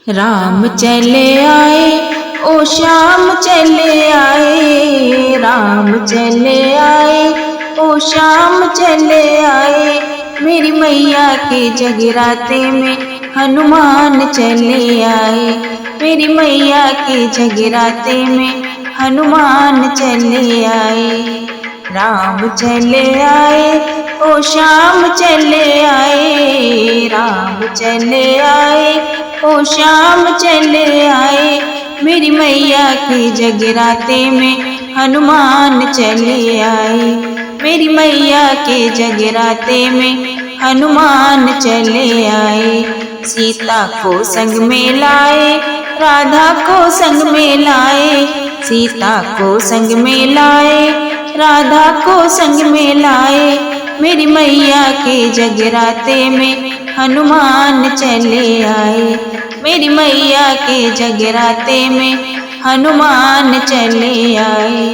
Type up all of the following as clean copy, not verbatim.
राम चले आए ओ श्याम चले आए, राम चले आए ओ श्याम चले आए। मेरी मैया के जगराते में हनुमान चले आए, मेरी मैया के जगराते में हनुमान चले आए। राम चले आए ओ श्याम चले आए, राम चले आए ओ श्याम चले आए। मेरी मैया के जगराते में हनुमान चले आए, मेरी मैया के जगराते में हनुमान चले आए। सीता को संग में लाए, राधा को संग में लाए, सीता को संग में लाए, राधा को संग में लाए। मेरी मैया के जगराते में हनुमान चले आए, मेरी मैया के जगराते में हनुमान चले आए।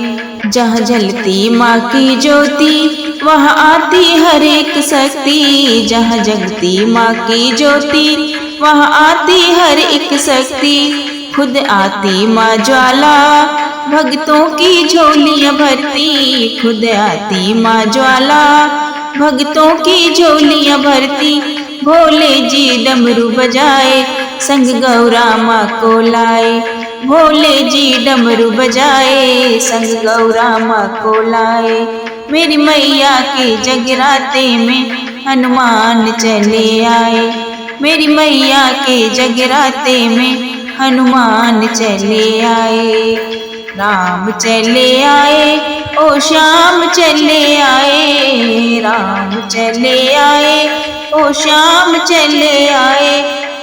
जहाँ जलती माँ की ज्योति वहाँ आती हर एक शक्ति, जहाँ जगती माँ की ज्योति वहाँ आती हर एक शक्ति। खुद आती माँ ज्वाला भक्तों की झोलियाँ भरती, खुद आती माँ ज्वाला भक्तों की झोलियाँ भरती। भोले जी डमरू बजाए संग गौरा माँ को लाए, भोले जी डमरू बजाए संग गौरा माँ को लाए। मेरी मैया के जगराते में हनुमान चले आए, मेरी मैया के जगराते में हनुमान चले आए। राम चले आए ओ श्याम चले आए, राम चले आए ओ श्याम चले आए।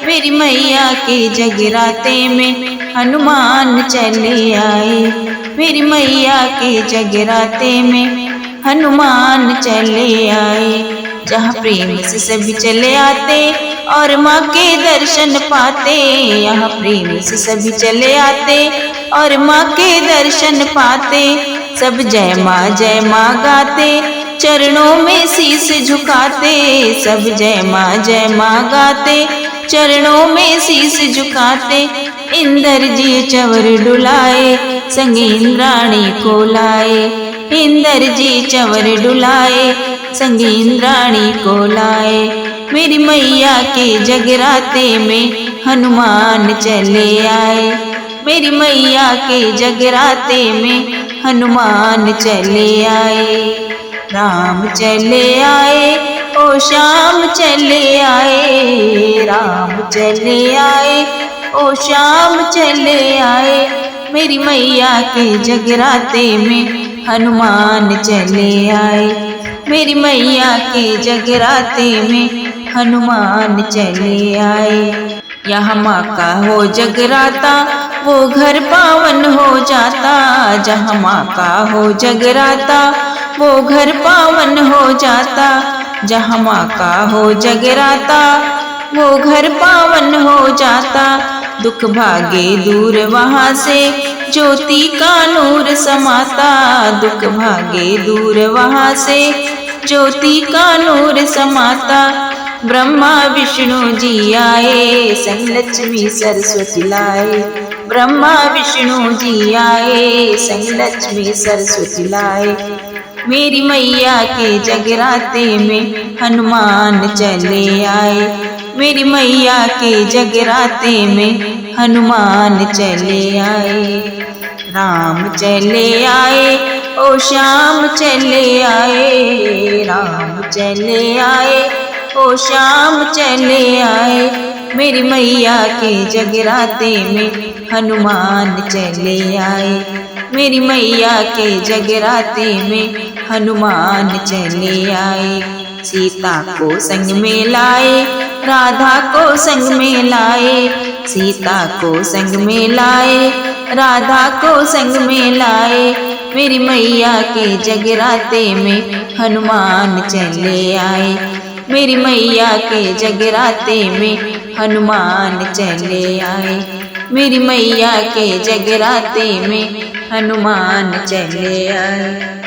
मेरी मैया के जगराते में हनुमान चले आए, मेरी मैया के जगराते में हनुमान चले आए। जहाँ प्रेम से सभी चले आते और माँ के दर्शन पाते, यहाँ प्रेम से सभी चले आते और माँ के दर्शन पाते। सब जय माँ गाते, चरणों में शीश झुकाते, सब जय माँ गाते, चरणों में शीश झुकाते। इंद्र जी चवर डुलाए संग इंद्राणी को लाए, इंद्र जी चवर डुलाए संग इंद्राणी को लाए। मेरी मैया के जगराते में हनुमान चले आए, मेरी मैया के जगराते में हनुमान चले आए। राम चले आए ओ श्याम चले आए, राम चले आए ओ श्याम चले आए। मेरी मैया के जगराते में हनुमान चले आए, मेरी मैया के जगराते में हनुमान चले आए। यहाँ माँ का हो जगराता वो घर पावन हो जाता, जहाँ माँ का हो जगराता वो घर पावन हो जाता। जहाँ माँ का हो जगराता वो घर पावन हो जाता। दुख भागे दूर वहाँ से ज्योति का नूर समाता, दुख भागे दूर वहाँ से ज्योति का नूर समाता। ब्रह्मा विष्णु जी आए संग लक्ष्मी सरस्वती लाए, ब्रह्मा विष्णु जी आए संग लक्ष्मी सरस्वती लाए। मेरी मैया के जगराते में हनुमान चले आए, मेरी मैया के जगराते में हनुमान चले आए। राम चले आए ओ श्याम चले आए, राम चले आए ओ श्याम चले आए। मेरी मैया के जगराते में हनुमान चले आए, मेरी मैया के जगराते में हनुमान चले आए। सीता को संग में लाए, राधा को संग में लाए, सीता को संग में लाए, राधा को संग में लाए। मेरी मैया के जगराते में हनुमान चले आए, मेरी मैया के जगराते में हनुमान चले आए, मेरी मैया के जगराते में हनुमान चले आए।